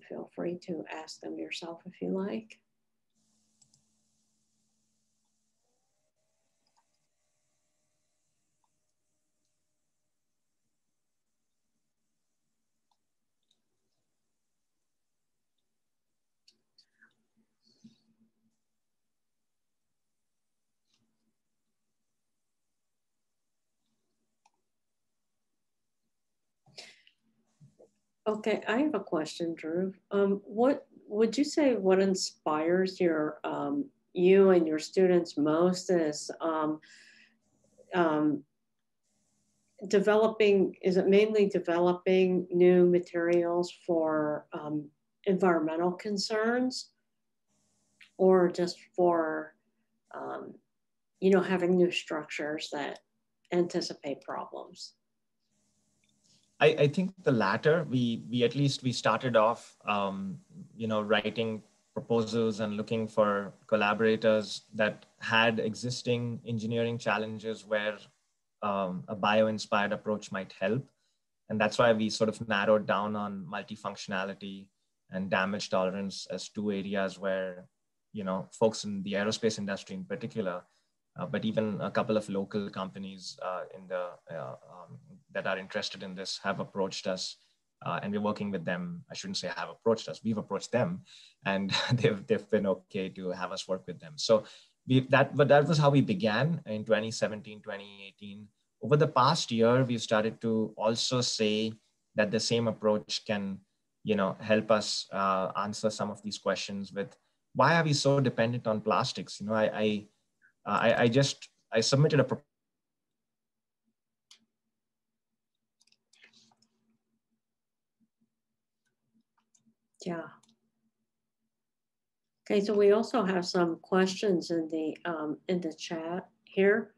feel free to ask them yourself if you like. Okay, I have a question, Drew. What would you say what inspires your you and your students most is is it mainly developing new materials for environmental concerns, or just for, um, having new structures that anticipate problems? I think the latter. We at least we started off, writing proposals and looking for collaborators that had existing engineering challenges where a bio-inspired approach might help. And that's why we sort of narrowed down on multifunctionality and damage tolerance as two areas where, folks in the aerospace industry in particular, but even a couple of local companies that are interested in this have approached us, and we're working with them. I shouldn't say have approached us; we've approached them, and they've been okay to have us work with them. So but that was how we began in 2017, 2018. Over the past year, we've started to also say that the same approach can, help us answer some of these questions with why are we so dependent on plastics? I submitted a proposal. Yeah. Okay, so we also have some questions in the chat here.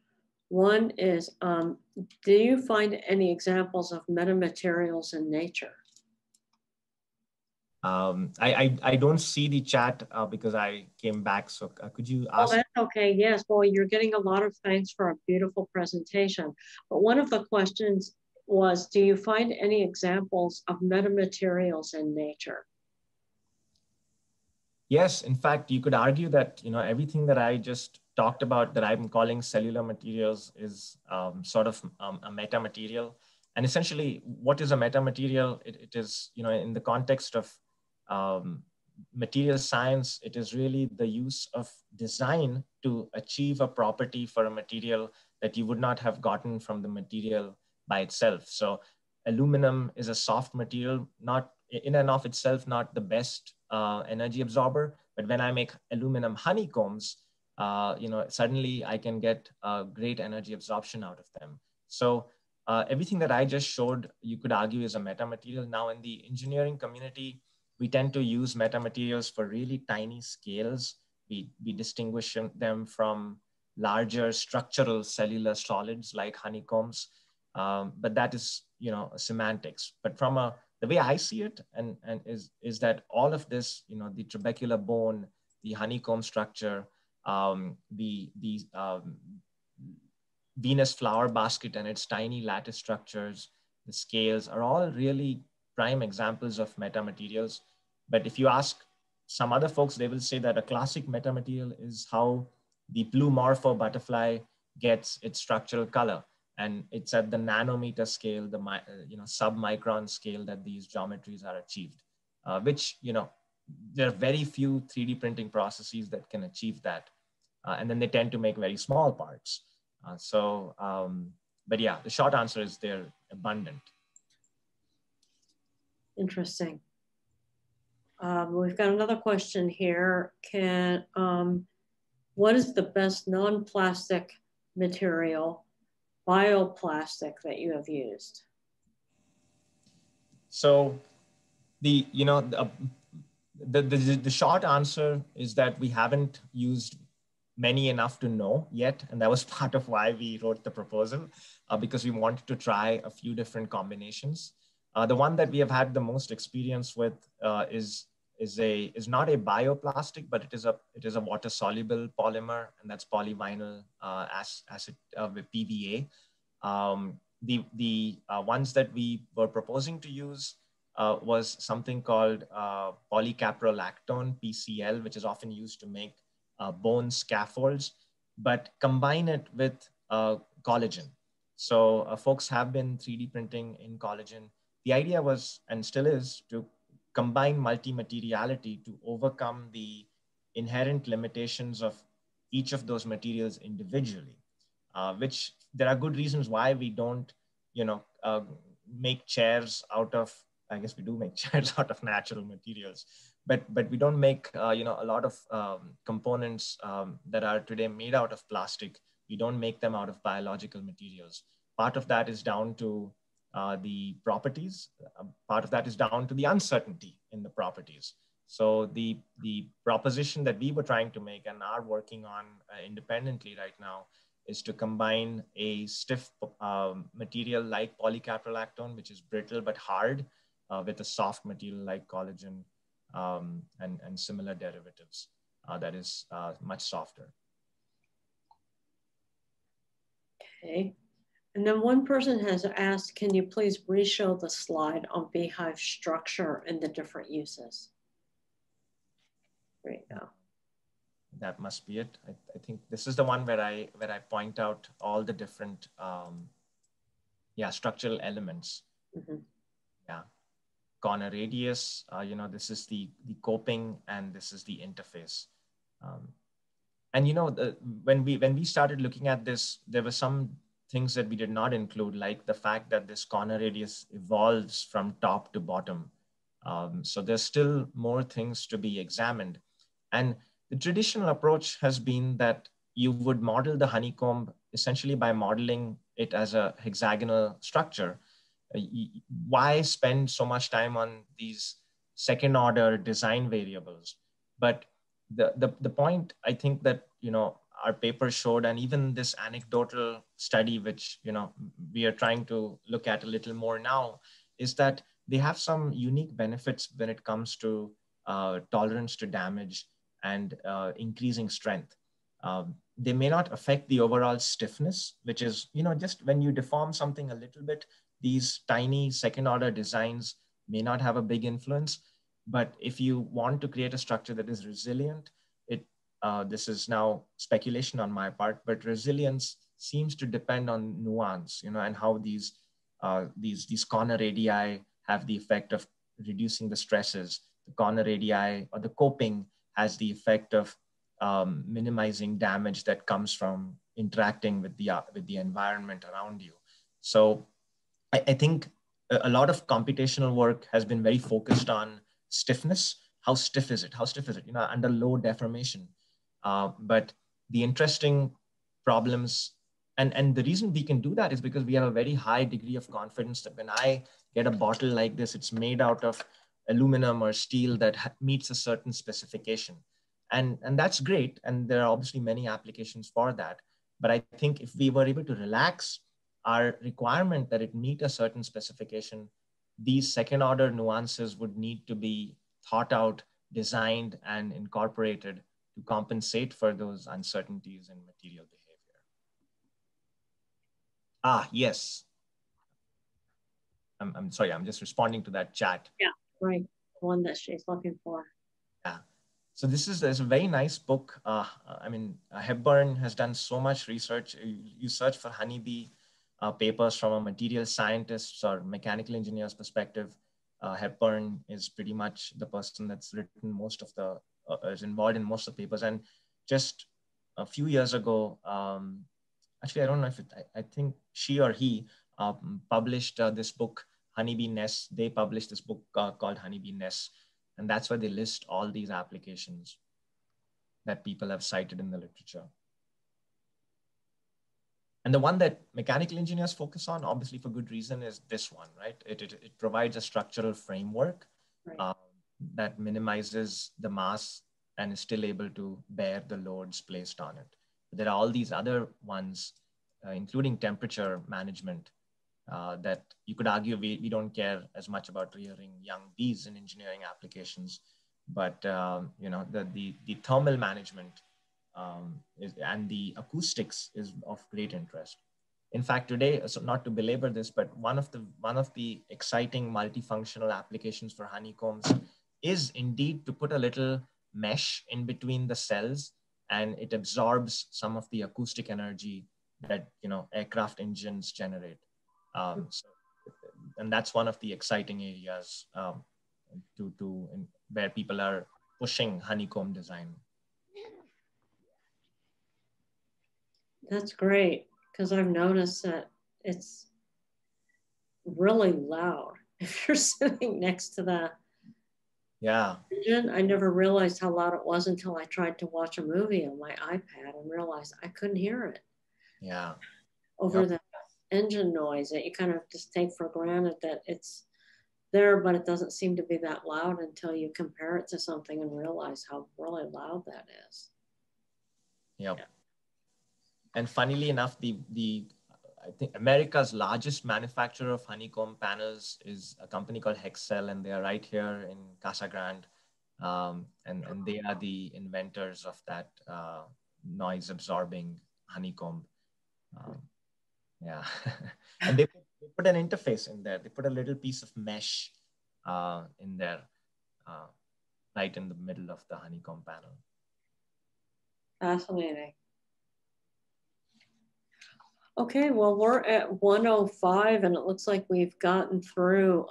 One is, do you find any examples of metamaterials in nature? I don't see the chat because I came back. So could you ask? Oh, that's okay. Yes. Well, you're getting a lot of thanks for a beautiful presentation. But one of the questions was, do you find any examples of metamaterials in nature? Yes. In fact, you could argue that, everything that I just talked about that I'm calling cellular materials is sort of a metamaterial. And essentially, what is a metamaterial? It is, in the context of material science, it is really the use of design to achieve a property for a material that you would not have gotten from the material by itself. So aluminum is a soft material, not in and of itself, not the best energy absorber. But when I make aluminum honeycombs, suddenly I can get great energy absorption out of them. So everything that I just showed, you could argue is a metamaterial. Now in the engineering community, we tend to use metamaterials for really tiny scales. We distinguish them from larger structural cellular solids like honeycombs. But that is, semantics. But from the way I see it, and is that all of this, the trabecular bone, the honeycomb structure, the Venus flower basket and its tiny lattice structures, the scales are all really prime examples of metamaterials. But if you ask some other folks, they will say that a classic metamaterial is how the blue morpho butterfly gets its structural color. And it's at the nanometer scale, the sub-micron scale that these geometries are achieved, which, there are very few 3D printing processes that can achieve that. And then they tend to make very small parts. But yeah, the short answer is they're abundant. Interesting. We've got another question here. What is the best non-plastic material, bioplastic, that you have used? So the short answer is that we haven't used many enough to know yet. And that was part of why we wrote the proposal, because we wanted to try a few different combinations. The one that we have had the most experience with is not a bioplastic, but it is a water soluble polymer, and that's polyvinyl acid with PVA. The ones that we were proposing to use was something called polycaprolactone, PCL, which is often used to make bone scaffolds, but combine it with collagen. So folks have been 3D printing in collagen. The idea was, and still is, to combine multi-materiality to overcome the inherent limitations of each of those materials individually, which there are good reasons why we don't, make chairs out of, I guess we do make chairs out of natural materials, but we don't make, a lot of components that are today made out of plastic. We don't make them out of biological materials. Part of that is down to the properties. Part of that is down to the uncertainty in the properties. So the proposition that we were trying to make and are working on independently right now is to combine a stiff material like polycaprolactone, which is brittle but hard, with a soft material like collagen and similar derivatives that is much softer. Okay. And then one person has asked, can you please re-show the slide on beehive structure and the different uses? There you go. That must be it. I think this is the one where I point out all the different structural elements. Mm-hmm. Yeah, corner radius. This is the coping, and this is the interface. And when we started looking at this, there were some things that we did not include, like the fact that this corner radius evolves from top to bottom. So there's still more things to be examined. And the traditional approach has been that you would model the honeycomb essentially by modeling it as a hexagonal structure. Why spend so much time on these second order design variables? But the point I think that, our paper showed, and even this anecdotal study, which, we are trying to look at a little more now, is that they have some unique benefits when it comes to tolerance to damage and increasing strength. They may not affect the overall stiffness, which is, just when you deform something a little bit, these tiny second order designs may not have a big influence. But if you want to create a structure that is resilient, this is now speculation on my part, but resilience seems to depend on nuance, and how these corner radii have the effect of reducing the stresses. The corner radii or the coping has the effect of minimizing damage that comes from interacting with the environment around you. So I think a lot of computational work has been very focused on stiffness. How stiff is it? How stiff is it? Under low deformation. But the interesting problems, and the reason we can do that is because we have a very high degree of confidence that when I get a bottle like this, it's made out of aluminum or steel that meets a certain specification. And that's great. And there are obviously many applications for that. But I think if we were able to relax our requirement that it meet a certain specification, these second order nuances would need to be thought out, designed, and incorporated to compensate for those uncertainties in material behavior. Yes. I'm sorry, I'm just responding to that chat. Yeah, right. One that she's looking for. Yeah. So there's a very nice book. Hepburn has done so much research. You search for honeybee papers from a material scientist or mechanical engineer's perspective. Hepburn is pretty much the person that's written most of the, is involved in most of the papers. And just a few years ago, actually, I don't know if I think she or he published this book, Honeybee Nests. They published this book called Honeybee Nests. And that's where they list all these applications that people have cited in the literature. And the one that mechanical engineers focus on, obviously for good reason, is this one, right? It provides a structural framework that minimizes the mass and is still able to bear the loads placed on it. But there are all these other ones, including temperature management, that you could argue we don't care as much about rearing young bees in engineering applications, but the thermal management and the acoustics is of great interest. In fact, today, so not to belabor this, but one of the exciting multifunctional applications for honeycombs is indeed to put a little mesh in between the cells, and it absorbs some of the acoustic energy that aircraft engines generate. And that's one of the exciting areas where people are pushing honeycomb design. That's great, because I've noticed that it's really loud if you're sitting next to the engine. I never realized how loud it was until I tried to watch a movie on my iPad and realized I couldn't hear it. Yeah. Over the engine noise that you kind of just take for granted that it's there, but it doesn't seem to be that loud until you compare it to something and realize how really loud that is. Yep. Yeah. And funnily enough, I think America's largest manufacturer of honeycomb panels is a company called Hexcel, and they are right here in Casa Grande. And they are the inventors of that noise absorbing honeycomb. Yeah. And they put an interface in there. They put a little piece of mesh in there, right in the middle of the honeycomb panel. Fascinating. Okay, well, we're at 1:05 and it looks like we've gotten through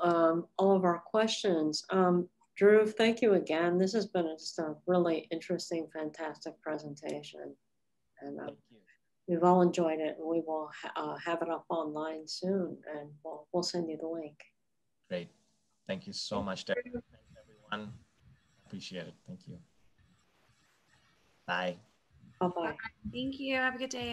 all of our questions. Dhruv, thank you again. This has been just a really interesting, fantastic presentation. And we've all enjoyed it, and we will have it up online soon, and we'll send you the link. Great. Thank you so much, Deborah. Thanks, everyone. Appreciate it. Thank you. Bye. Bye-bye. Thank you. Have a good day.